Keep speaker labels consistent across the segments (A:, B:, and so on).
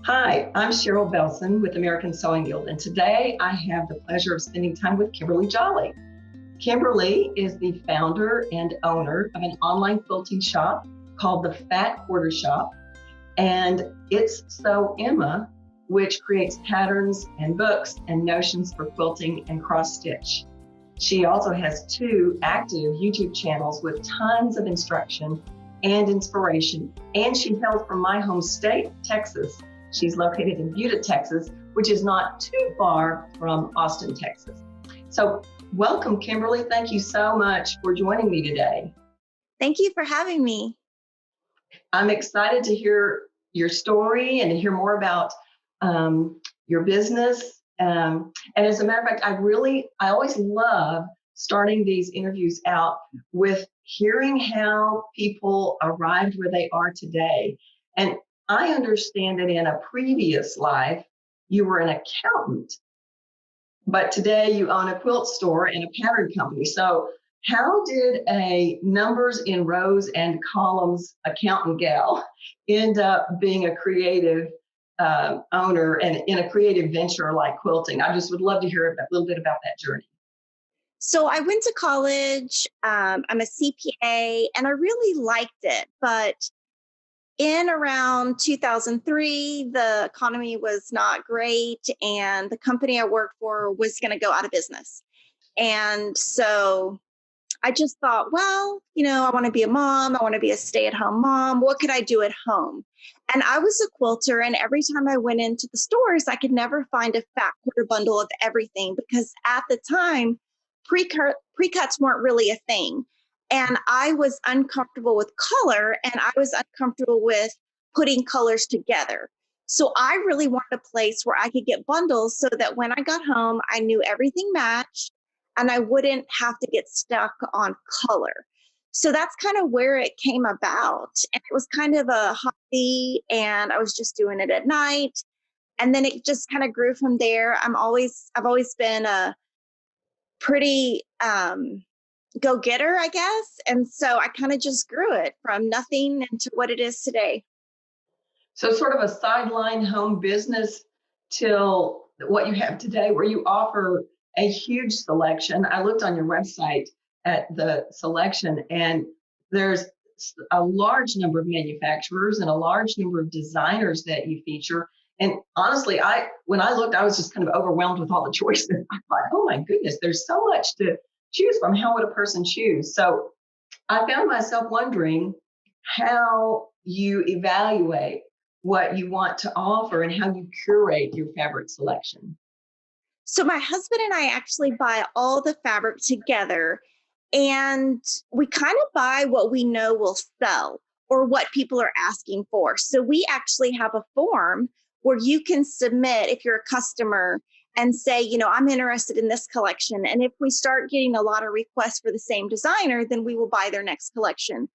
A: Hi, I'm Cheryl Belson with American Sewing Guild, and today I have the pleasure of spending time with Kimberly Jolly. Kimberly is the founder and owner of an online quilting shop called the Fat Quarter Shop, and it's Sew Emma, which creates patterns and books and notions for quilting and cross stitch. She also has two active YouTube channels with tons of instruction and inspiration, and she hails from my home state, Texas. She's located in Buda, Texas, which is not too far from Austin, Texas. So welcome, Kimberly. Thank you so much for joining me today.
B: Thank you for having me.
A: I'm excited to hear your story and to hear more about your business. And as a matter of fact, I always love starting these interviews out with hearing how people arrived where they are today. And I understand that in a previous life, you were an accountant, but today you own a quilt store and a pattern company. So how did a numbers in rows and columns accountant gal end up being a creative owner and in a creative venture like quilting? I just would love to hear a little bit about that journey.
B: So I went to college. I'm a CPA, and I really liked it. But in around 2003, the economy was not great, and the company I worked for was going to go out of business. And so I just thought, well, I want to be a mom. I want to be a stay-at-home mom. What could I do at home? And I was a quilter, and every time I went into the stores, I could never find a fat quarter bundle of everything because at the time, pre-cuts weren't really a thing. And I was uncomfortable with color, and I was uncomfortable with putting colors together. So I really wanted a place where I could get bundles so that when I got home, I knew everything matched and I wouldn't have to get stuck on color. So that's kind of where it came about. And it was kind of a hobby, and I was just doing it at night. And then it just kind of grew from there. I've always been a pretty go-getter, I guess. And so I kind of just grew it from nothing into what it is today.
A: So sort of a sideline home business till what you have today, where you offer a huge selection. I looked on your website at the selection, and there's a large number of manufacturers and a large number of designers that you feature. And honestly, when I looked, I was just kind of overwhelmed with all the choices. I thought, oh my goodness, there's so much to choose from. How would a person choose? So I found myself wondering how you evaluate what you want to offer and how you curate your fabric selection.
B: So my husband and I actually buy all the fabric together, and we kind of buy what we know will sell or what people are asking for. So we actually have a form where you can submit if you're a customer and say, I'm interested in this collection. And if we start getting a lot of requests for the same designer, then we will buy their next collection.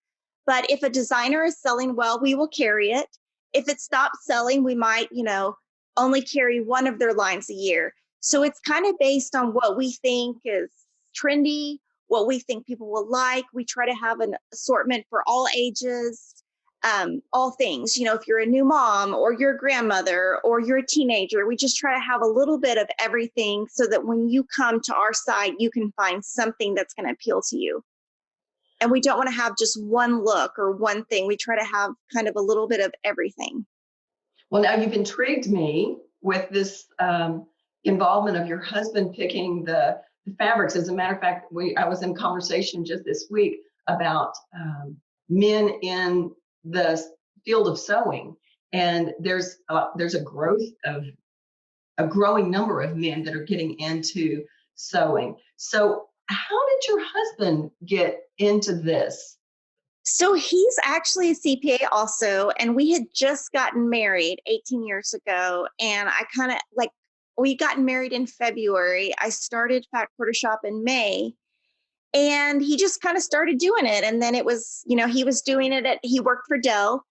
B: But if a designer is selling well, we will carry it. If it stops selling, we might, only carry one of their lines a year. So it's kind of based on what we think is trendy, what we think people will like. We try to have an assortment for all ages, all things. If you're a new mom or you're a grandmother or you're a teenager, we just try to have a little bit of everything so that when you come to our site, you can find something that's going to appeal to you. And we don't want to have just one look or one thing. We try to have kind of a little bit of everything.
A: Well, now you've intrigued me with this involvement of your husband picking the fabrics. As a matter of fact, I was in conversation just this week about men in the field of sewing, and there's a growing number of men that are getting into sewing. So how did your husband get into this?
B: So he's actually a CPA also, and we had just gotten married 18 years ago. And we got married in February. I started Fat Quarter Shop in May, and he just kind of started doing it. And then it was, he was doing it he worked for Dell,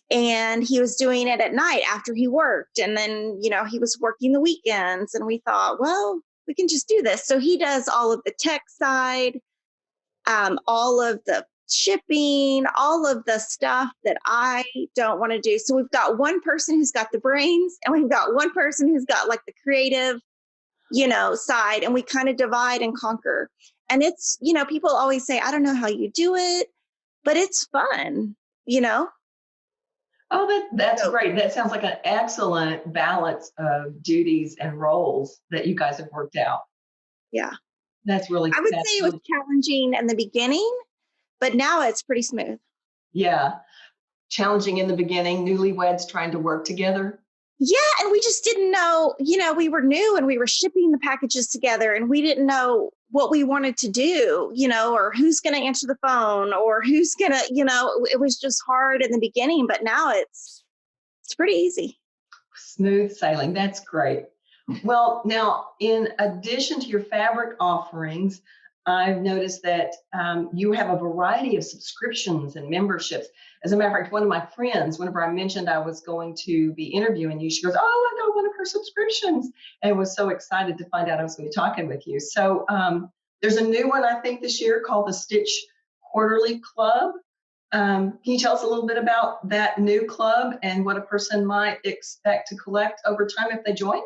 B: and he was doing it at night after he worked. And then, he was working the weekends, and we thought, well, we can just do this. So he does all of the tech side, all of the shipping, all of the stuff that I don't want to do. So we've got one person who's got the brains, and we've got one person who's got like the creative, side, and we kind of divide and conquer. And it's, people always say, I don't know how you do it, but it's fun, you know?
A: Oh, that's
B: So,
A: great. That sounds like an excellent balance of duties and roles that you guys have worked out.
B: yeah,
A: That's really,
B: I would
A: that's
B: say it was
A: really,
B: challenging in the beginning, but now it's pretty smooth.
A: yeah. Challenging in the beginning, newlyweds trying to work together.
B: Yeah, and we just didn't know, we were new and we were shipping the packages together and we didn't know what we wanted to do, or who's going to answer the phone or who's going to, it was just hard in the beginning, but now it's pretty easy.
A: Smooth sailing. That's great. Well, now, in addition to your fabric offerings, I've noticed that you have a variety of subscriptions and memberships. As a matter of fact, one of my friends, whenever I mentioned I was going to be interviewing you, she goes, "Oh, I got one of her subscriptions," and was so excited to find out I was going to be talking with you. So there's a new one, I think, this year called the Stitch Quarterly Club. Can you tell us a little bit about that new club and what a person might expect to collect over time if they join?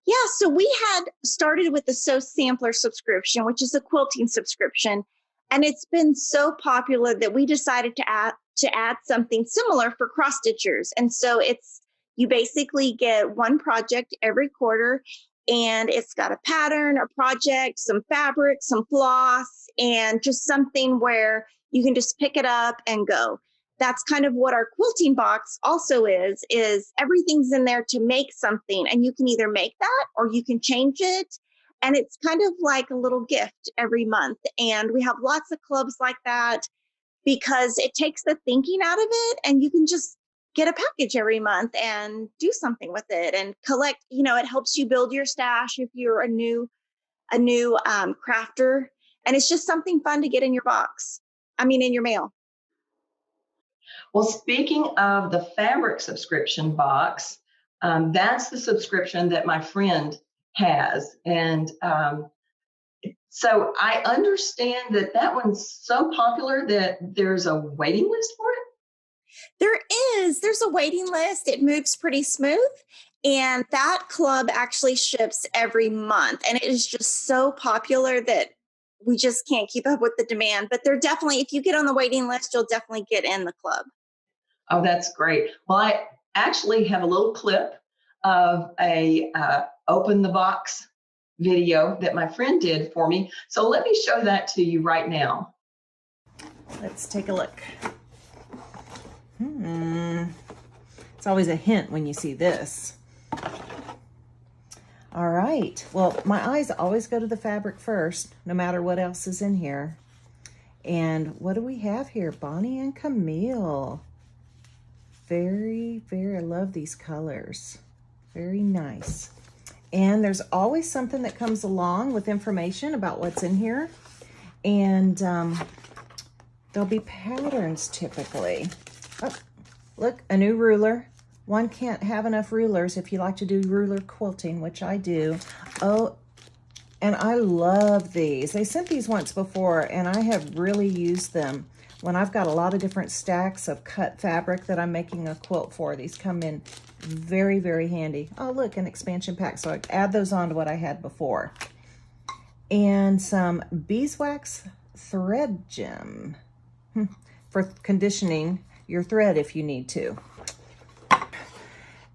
B: Yeah, so we had started with the Sew Sampler subscription, which is a quilting subscription, and it's been so popular that we decided to add something similar for cross stitchers. And so it's you basically get one project every quarter, and it's got a pattern, a project, some fabric, some floss, and just something where you can just pick it up and go. That's kind of what our quilting box also is everything's in there to make something, and you can either make that or you can change it, and it's kind of like a little gift every month. And we have lots of clubs like that because it takes the thinking out of it, and you can just get a package every month and do something with it and collect. It helps you build your stash if you're a new crafter, and it's just something fun to get in your box. I mean, in your mail.
A: Well, speaking of the fabric subscription box, that's the subscription that my friend has. And so I understand that that one's so popular that there's a waiting list for it.
B: There's a waiting list. It moves pretty smooth. And that club actually ships every month. And it is just so popular that we just can't keep up with the demand. But they're definitely, if you get on the waiting list, you'll definitely get in the club.
A: Oh, that's great. Well, I actually have a little clip of a open the box video that my friend did for me. So let me show that to you right now.
C: Let's take a look. It's always a hint when you see this. All right. Well, my eyes always go to the fabric first, no matter what else is in here. And what do we have here? Bonnie and Camille. Very, I love these colors. Very nice. And there's always something that comes along with information about what's in here. And there'll be patterns typically. Oh, look, a new ruler. One can't have enough rulers if you like to do ruler quilting, which I do. Oh, and I love these. They sent these once before, and I have really used them when I've got a lot of different stacks of cut fabric that I'm making a quilt for. These come in very, very handy. Oh, look, an expansion pack. So I add those on to what I had before. And some beeswax thread gem for conditioning your thread if you need to.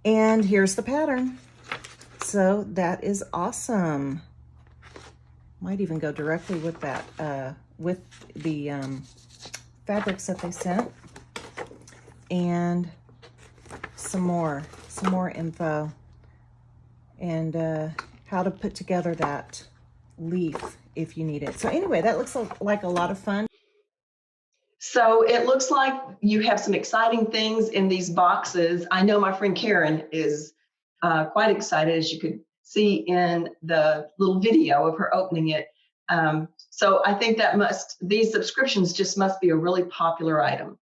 C: And here's the pattern. So that is awesome. Might even go directly with that, with the fabrics that they sent. And some more info. And how to put together that leaf if you need it. So anyway, that looks like a lot of fun.
A: So it looks like you have some exciting things in these boxes. I know my friend Karen is quite excited, as you could see in the little video of her opening it. So I think these subscriptions just must be a really popular item.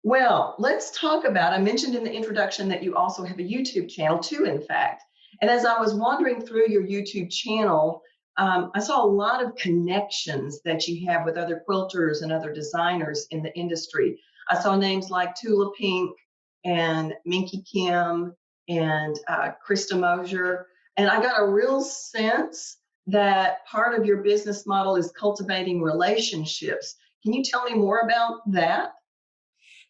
A: Well, let's talk about, I mentioned in the introduction that you also have a YouTube channel too, in fact. And as I was wandering through your YouTube channel, I saw a lot of connections that you have with other quilters and other designers in the industry. I saw names like Tula Pink and Minky Kim and Krista Mosier. And I got a real sense that part of your business model is cultivating relationships. Can you tell me more about that?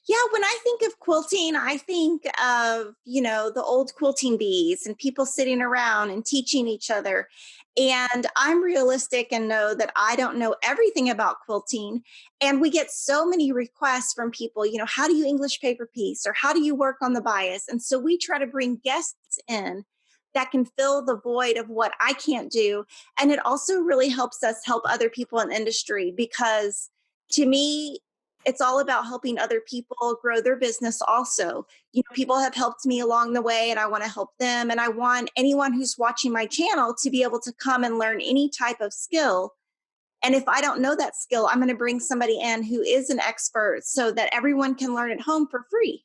B: Yeah, when I think of quilting, I think of, the old quilting bees and people sitting around and teaching each other. And I'm realistic and know that I don't know everything about quilting. And we get so many requests from people, how do you English paper piece or how do you work on the bias? And so we try to bring guests in that can fill the void of what I can't do. And it also really helps us help other people in the industry because to me, it's all about helping other people grow their business also. People have helped me along the way and I want to help them. And I want anyone who's watching my channel to be able to come and learn any type of skill. And if I don't know that skill, I'm going to bring somebody in who is an expert so that everyone can learn at home for free.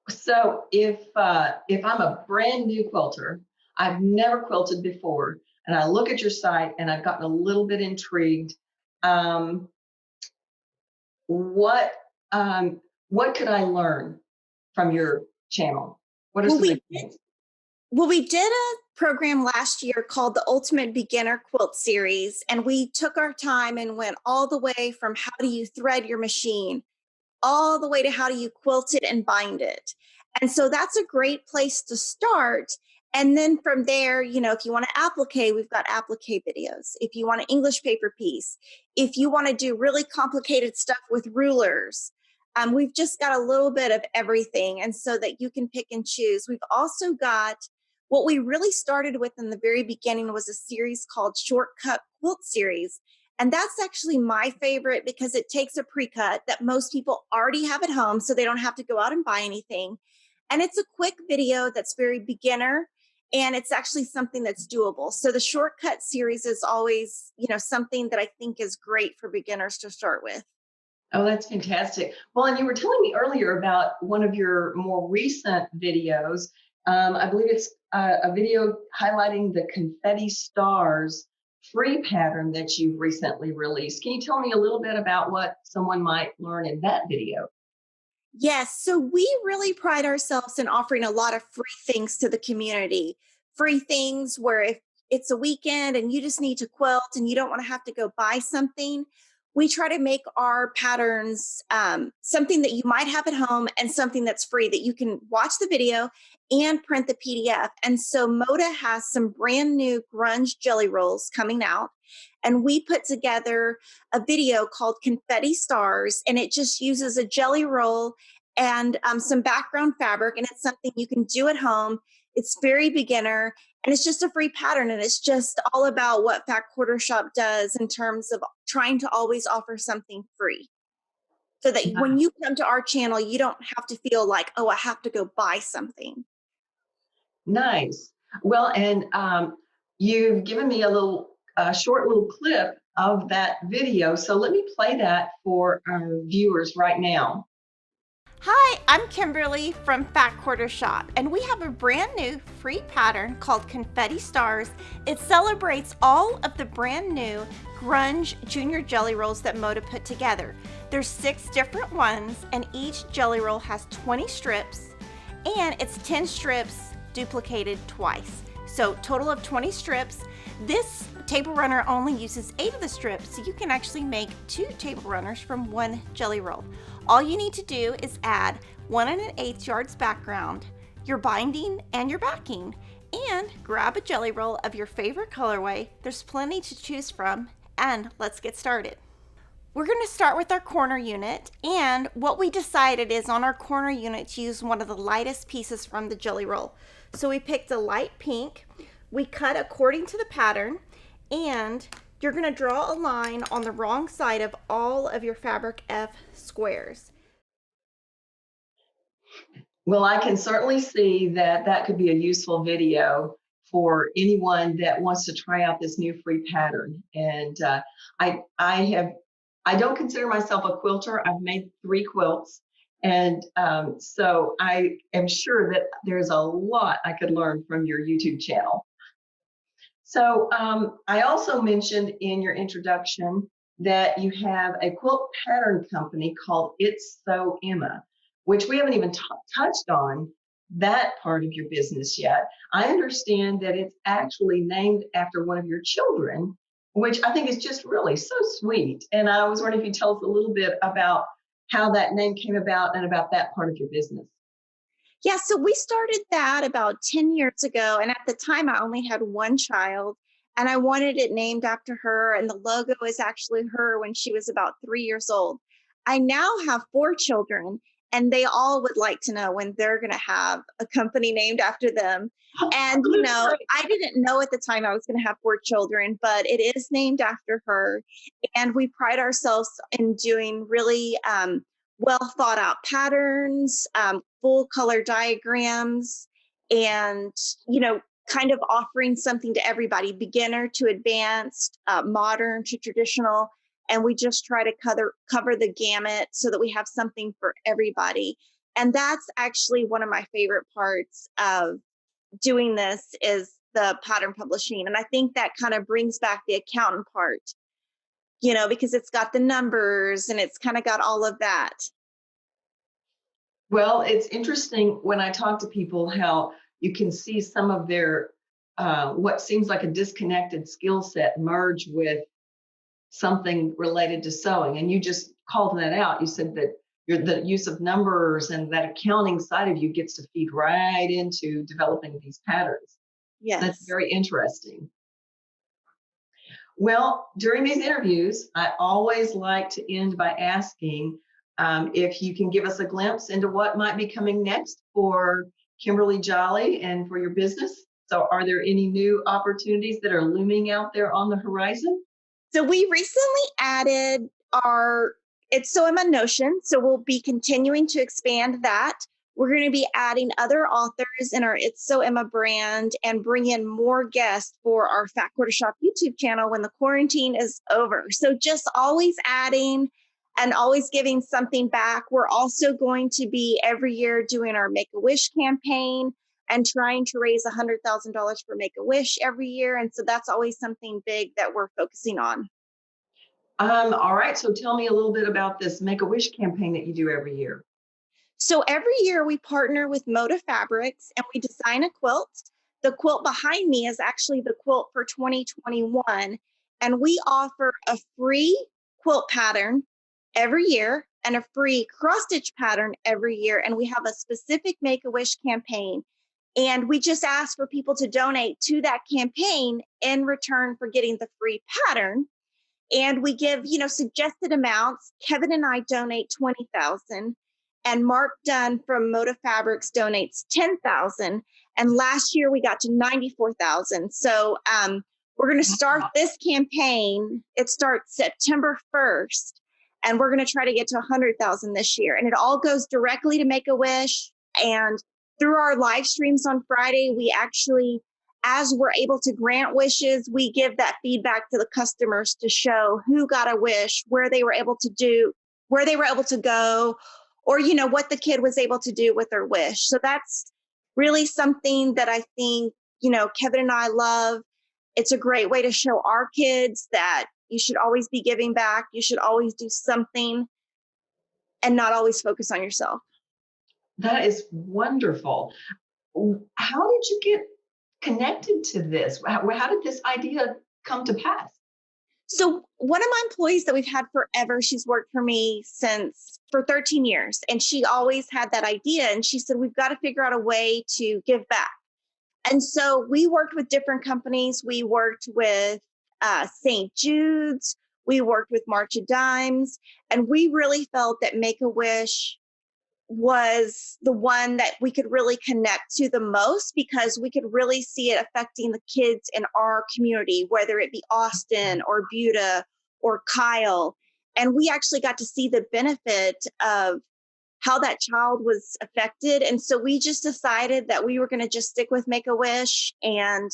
A: So if I'm a brand new quilter, I've never quilted before, and I look at your site and I've gotten a little bit intrigued. Um, what what could I learn from your channel? What are
B: Well,
A: some of
B: we
A: the things?
B: Well, we did a program last year called the Ultimate Beginner Quilt Series, and we took our time and went all the way from how do you thread your machine, all the way to how do you quilt it and bind it. And so that's a great place to start. And then from there, if you want to applique, we've got applique videos. If you want an English paper piece, if you want to do really complicated stuff with rulers, we've just got a little bit of everything. And so that you can pick and choose. We've also got what we really started with in the very beginning was a series called Shortcut Quilt Series. And that's actually my favorite because it takes a pre-cut that most people already have at home so they don't have to go out and buy anything. And it's a quick video that's very beginner and it's actually something that's doable. So the shortcut series is always, something that I think is great for beginners to start with.
A: Oh, that's fantastic. Well, and you were telling me earlier about one of your more recent videos. I believe it's a video highlighting the Confetti Stars free pattern that you've recently released. Can you tell me a little bit about what someone might learn in that video?
B: Yes. So we really pride ourselves in offering a lot of free things to the community. Free things where if it's a weekend and you just need to quilt and you don't want to have to go buy something, we try to make our patterns something that you might have at home and something that's free that you can watch the video and print the PDF. And so Moda has some brand new grunge jelly rolls coming out. And we put together a video called Confetti Stars, and it just uses a jelly roll and some background fabric, and it's something you can do at home. It's very beginner, and it's just a free pattern, and it's just all about what Fat Quarter Shop does in terms of trying to always offer something free. So that when you come to our channel, you don't have to feel like, oh, I have to go buy something.
A: Nice. Well, and you've given me a short little clip of that video. So let me play that for our viewers right now.
D: Hi, I'm Kimberly from Fat Quarter Shop, and we have a brand new free pattern called Confetti Stars. It celebrates all of the brand new grunge junior jelly rolls that Moda put together. There's 6 different ones, and each jelly roll has 20 strips, and it's 10 strips duplicated twice. So total of 20 strips. This table runner only uses 8 of the strips, so you can actually make 2 table runners from 1 jelly roll. All you need to do is add 1 1/8 yards background, your binding and your backing, and grab a jelly roll of your favorite colorway. There's plenty to choose from, and let's get started. We're going to start with our corner unit, and what we decided is on our corner unit to use one of the lightest pieces from the jelly roll. So we picked a light pink. We cut according to the pattern, and you're going to draw a line on the wrong side of all of your fabric F squares.
A: Well, I can certainly see that that could be a useful video for anyone that wants to try out this new free pattern. And I don't consider myself a quilter. I've made 3 quilts. And so I am sure that there's a lot I could learn from your YouTube channel. So I also mentioned in your introduction that you have a quilt pattern company called It's So Emma, which we haven't even touched on that part of your business yet. I understand that it's actually named after one of your children, which I think is just really so sweet. And I was wondering if you tell us a little bit about how that name came about and about that part of your business.
B: Yeah, so we started that about 10 years ago. And at the time, I only had one child and I wanted it named after her. And the logo is actually her when she was about 3 years old. I now have four children, and they all would like to know when they're going to have a company named after them. And, I didn't know at the time I was going to have four children, but it is named after her. And we pride ourselves in doing really well thought out patterns, full color diagrams, and, kind of offering something to everybody, beginner to advanced, modern to traditional. And we just try to cover the gamut so that we have something for everybody. And that's actually one of my favorite parts of doing this is the pattern publishing. And I think that kind of brings back the accountant part, because it's got the numbers and it's kind of got all of that.
A: Well, it's interesting when I talk to people how you can see some of their what seems like a disconnected skill set merge with something related to sewing. And you just called that out. You said that the use of numbers and that accounting side of you gets to feed right into developing these patterns.
B: Yes.
A: That's very interesting. Well, during these interviews, I always like to end by asking if you can give us a glimpse into what might be coming next for Kimberly Jolly and for your business. So are there any new opportunities that are looming out there on the horizon?
B: So we recently added our It's So Emma Notion. So we'll be continuing to expand that. We're going to be adding other authors in our It's So Emma brand and bring in more guests for our Fat Quarter Shop YouTube channel when the quarantine is over. So just always adding and always giving something back. We're also going to be every year doing our Make-A-Wish campaign and trying to raise $100,000 for Make-A-Wish every year. And so that's always something big that we're focusing on.
A: All right. So tell me a little bit about this Make-A-Wish campaign that you do every year.
B: So every year we partner with Moda Fabrics and we design a quilt. The quilt behind me is actually the quilt for 2021. And we offer a free quilt pattern every year and a free cross stitch pattern every year. And we have a specific Make-A-Wish campaign. And we just ask for people to donate to that campaign in return for getting the free pattern. And we give, suggested amounts. Kevin and I donate 20,000, and Mark Dunn from Moda Fabrics donates 10,000. And last year we got to 94,000. So we're going to start this campaign. It starts September 1st, and we're going to try to get to 100,000 this year. And it all goes directly to Make-A-Wish. And through our live streams on Friday, we actually, as we're able to grant wishes, we give that feedback to the customers to show who got a wish, where they were able to go, or, what the kid was able to do with their wish. So that's really something that I think, Kevin and I love. It's a great way to show our kids that you should always be giving back. You should always do something and not always focus on yourself.
A: That is wonderful. How did you get connected to this? How did this idea come to pass?
B: So one of my employees that we've had forever, she's worked for me for 13 years, and she always had that idea. And she said, we've got to figure out a way to give back. And so we worked with different companies. We worked with St. Jude's. We worked with March of Dimes. And we really felt that Make-A-Wish was the one that we could really connect to the most, because we could really see it affecting the kids in our community, whether it be Austin or Buda or Kyle. And we actually got to see the benefit of how that child was affected. And so we just decided that we were going to just stick with Make-A-Wish. And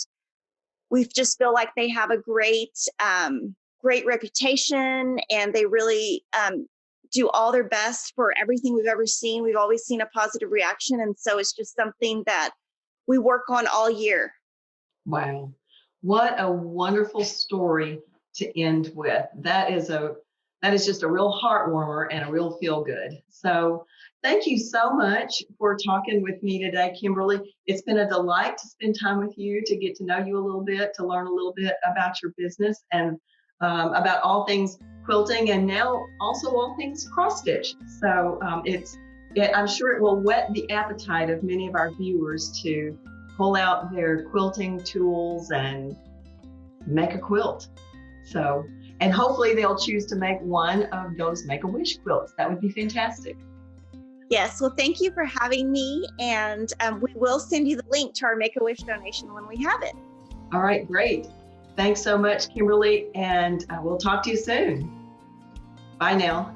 B: we just feel like they have a great reputation, and they really do all their best for everything we've ever seen. We've always seen a positive reaction. And so it's just something that we work on all year.
A: Wow. What a wonderful story to end with. That is just a real heart warmer and a real feel good. So thank you so much for talking with me today, Kimberly. It's been a delight to spend time with you, to get to know you a little bit, to learn a little bit about your business and about all things quilting, and now also all things cross stitch. So I'm sure it will whet the appetite of many of our viewers to pull out their quilting tools and make a quilt. So, and hopefully they'll choose to make one of those Make-A-Wish quilts. That would be fantastic.
B: Yes, well, thank you for having me, and we will send you the link to our Make-A-Wish donation when we have it.
A: All right, great. Thanks so much, Kimberly, and we'll talk to you soon. Bye now.